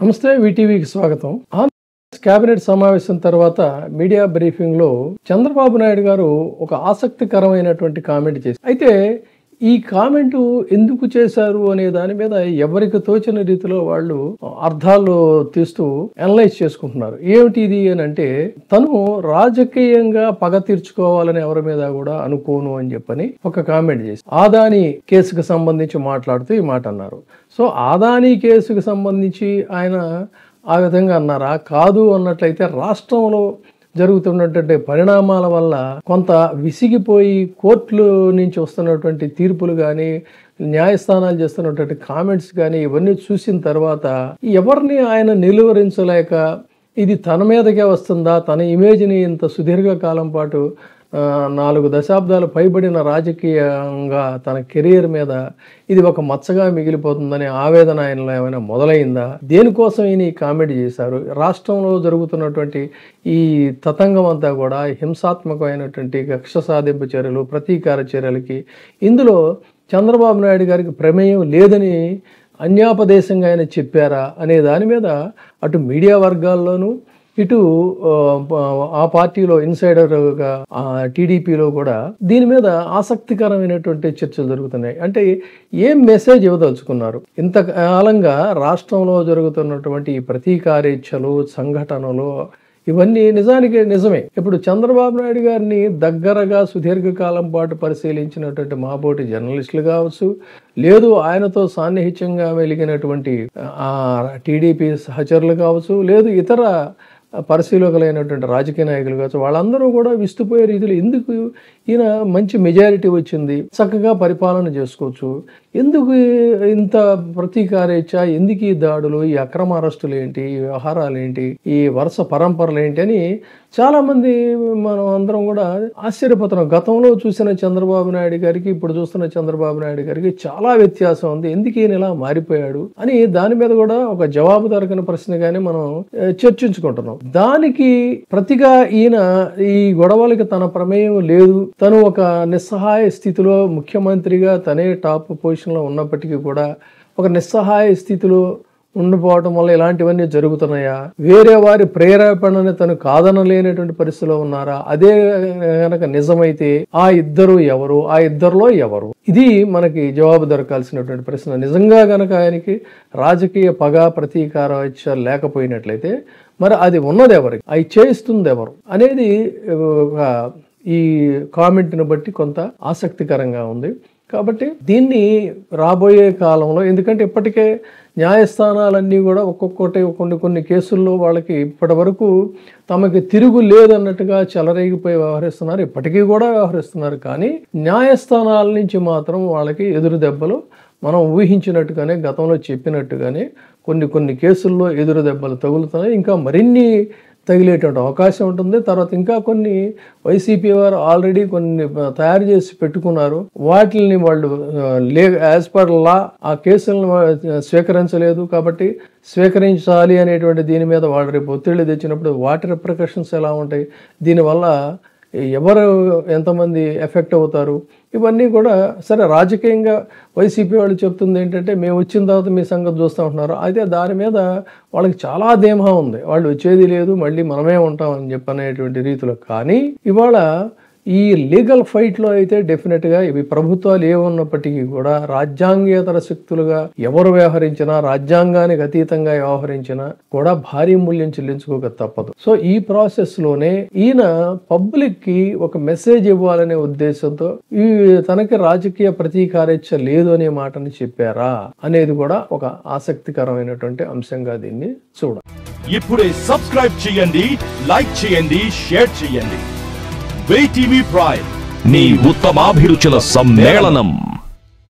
నమస్తే, వీటీవీకి స్వాగతం. కేబినెట్ సమావేశం తర్వాత మీడియా బ్రీఫింగ్ లో చంద్రబాబు నాయుడు గారు ఒక ఆసక్తికరమైనటువంటి కామెంట్ చేశారు. అయితే ఈ కామెంట్ ఎందుకు చేశారు అనే దాని మీద ఎవరికి తోచిన రీతిలో వాళ్ళు అర్థాలు తీస్తూ అనలైజ్ చేసుకుంటున్నారు. ఏమిటి ఇది అని అంటే, తను రాజకీయంగా పగ తీర్చుకోవాలని ఎవరి మీద కూడా అనుకోను అని చెప్పని ఒక కామెంట్ చేసి ఆదాని కేసుకు సంబంధించి మాట్లాడుతూ ఈ మాట అన్నారు. సో ఆదాని కేసుకు సంబంధించి ఆయన ఆ విధంగా అన్నారా? కాదు అన్నట్లయితే రాష్ట్రంలో జరుగుతున్నటువంటి పరిణామాల వల్ల కొంత విసిగిపోయి కోర్టుల నుంచి వస్తున్నటువంటి తీర్పులు కానీ, న్యాయస్థానాలు చేస్తున్నటువంటి కామెంట్స్ కానీ ఇవన్నీ చూసిన తర్వాత ఎవరిని ఆయన నిలువరించలేక ఇది తన మీదకే వస్తుందా, తన ఇమేజ్ని ఇంత సుదీర్ఘకాలం పాటు 4 దశాబ్దాలు పైబడిన రాజకీయంగా తన కెరీర్ మీద ఇది ఒక మచ్చగా మిగిలిపోతుందనే ఆవేదన ఆయనలో ఏమైనా మొదలైందా? దేనికోసం ఈయన ఈ కామెంట్ చేశారు? రాష్ట్రంలో జరుగుతున్నటువంటి ఈ తతంగం అంతా కూడా హింసాత్మకమైనటువంటి కక్ష సాధింపు చర్యలు, ప్రతీకార చర్యలకి ఇందులో చంద్రబాబు నాయుడు గారికి ప్రమేయం లేదని అన్యాపదేశంగా ఆయన చెప్పారా అనే దాని మీద అటు మీడియా వర్గాల్లోనూ ఇటు ఆ పార్టీలో ఇన్సైడర్గా టీడీపీలో కూడా దీని మీద ఆసక్తికరమైనటువంటి చర్చలు జరుగుతున్నాయి. అంటే ఏం మెసేజ్ ఇవ్వదలుచుకున్నారు? ఇంతకాలంగా రాష్ట్రంలో జరుగుతున్నటువంటి ఈ ప్రతీకారేచ్ఛలు, సంఘటనలు ఇవన్నీ నిజానికి నిజమే. ఇప్పుడు చంద్రబాబు నాయుడు గారిని దగ్గరగా సుదీర్ఘకాలం పాటు పరిశీలించినటువంటి మాబోటి జర్నలిస్టులు కావచ్చు, లేదు ఆయనతో సాన్నిహిత్యంగా వెలిగినటువంటి టీడీపీ సహచరులు కావచ్చు, లేదు ఇతర పరిశీలకులైనటువంటి రాజకీయ నాయకులు కావచ్చు, వాళ్ళందరూ కూడా విస్తుపోయే రీతిలో ఎందుకు ఈయన మంచి మెజారిటీ వచ్చింది, చక్కగా పరిపాలన చేసుకోవచ్చు, ఎందుకు ఇంత ప్రతీకారేచ్ఛ, ఎందుకు ఈ దాడులు, ఈ అక్రమ అరెస్టులు ఏంటి, ఈ వ్యవహారాలు ఏంటి, ఈ వరుస పరంపరలు ఏంటి అని చాలా మంది మనం అందరం కూడా ఆశ్చర్యపోతున్నాం. గతంలో చూసిన చంద్రబాబు నాయుడు గారికి ఇప్పుడు చూస్తున్న చంద్రబాబు నాయుడు గారికి చాలా వ్యత్యాసం ఉంది, ఎందుకు ఈయన ఇలా మారిపోయాడు అని దాని మీద కూడా ఒక జవాబు దొరకని ప్రశ్నగానే మనం చర్చించుకుంటున్నాం. దానికి ప్రతిగా ఈయన ఈ గొడవలకి తన ప్రమేయం లేదు, తను ఒక నిస్సహాయ స్థితిలో ముఖ్యమంత్రిగా తనే టాప్ పొజిషన్లో ఉన్నప్పటికీ కూడా ఒక నిస్సహాయ స్థితిలో ఉండిపోవటం వల్ల ఇలాంటివన్నీ జరుగుతున్నాయా, వేరే వారి ప్రేరేపణని తను కాదనలేనటువంటి పరిస్థితిలో ఉన్నారా, అదే గనక నిజమైతే ఆ ఇద్దరు ఎవరు, ఆ ఇద్దరిలో ఎవరు? ఇది మనకి జవాబు దొరకాల్సినటువంటి ప్రశ్న. నిజంగా గనక ఆయనకి రాజకీయ పగ, ప్రతీకార ఇచ్చ లేకపోయినట్లయితే మరి అది ఉన్నది ఎవరికి, అవి చేయిస్తుంది ఎవరు అనేది ఈ కామెంట్ని బట్టి కొంత ఆసక్తికరంగా ఉంది. కాబట్టి దీన్ని రాబోయే కాలంలో, ఎందుకంటే ఇప్పటికే న్యాయస్థానాలన్నీ కూడా ఒక్కొక్కటి కొన్ని కేసుల్లో వాళ్ళకి ఇప్పటి వరకు తమకి తిరుగు లేదన్నట్టుగా చెలరేగిపోయి వ్యవహరిస్తున్నారు, ఇప్పటికీ కూడా వ్యవహరిస్తున్నారు. కానీ న్యాయస్థానాల నుంచి మాత్రం వాళ్ళకి ఎదురు దెబ్బలు మనం ఊహించినట్టుగానే, గతంలో చెప్పినట్టుగానే కొన్ని కేసుల్లో ఎదురు దెబ్బలు తగులుతున్నాయి. ఇంకా మరిన్ని తగిలేటువంటి అవకాశం ఉంటుంది. తర్వాత ఇంకా కొన్ని వైసీపీ వారు ఆల్రెడీ కొన్ని తయారు చేసి పెట్టుకున్నారు, వాటిని వాళ్ళు యాజ్ పర్ లా ఆ కేసులను స్వీకరించలేదు కాబట్టి స్వీకరించాలి అనేటువంటి దీని మీద వాళ్ళు రేపు ఒత్తిళ్లు తెచ్చినప్పుడు వాటి రిప్రికాషన్స్ ఎలా ఉంటాయి, దీనివల్ల ఎవరు ఎంతమంది ఎఫెక్ట్ అవుతారు, ఇవన్నీ కూడా సరే రాజకీయంగా వైసీపీ వాళ్ళు చెప్తుంది ఏంటంటే మేము వచ్చిన తర్వాత మీ సంగతి చూస్తూ ఉంటున్నారు. అయితే దాని మీద వాళ్ళకి చాలా ధీమా ఉంది, వాళ్ళు వచ్చేది లేదు, మళ్ళీ మనమే ఉంటామని చెప్పనేటువంటి రీతిలో. కానీ ఇవాళ ఈ లీగల్ ఫైట్లో అయితే డెఫినెట్గా ఇవి ప్రభుత్వాలు ఏమున్నప్పటికీ కూడా రాజ్యాంగేతర శక్తులుగా ఎవరు వ్యవహరించినా, రాజ్యాంగానికి అతీతంగా వ్యవహరించినా కూడా భారీ మూల్యం చెల్లించుకోక తప్పదు. సో ఈ ప్రాసెస్లోనే ఈయన పబ్లిక్కి ఒక మెసేజ్ ఇవ్వాలనే ఉద్దేశంతో ఈ తనకి రాజకీయ ప్రతీకారేచ్ఛ లేదు అనే మాటని చెప్పారా అనేది కూడా ఒక ఆసక్తికరమైనటువంటి అంశంగా దీన్ని చూడాలి. ఇప్పుడే సబ్స్క్రైబ్ చేయండి, లైక్ చేయండి, షేర్ చేయండి. వీటీవీ ప్రైమ్, నీ ఉత్తమాభిరుచుల సమ్మేళనం.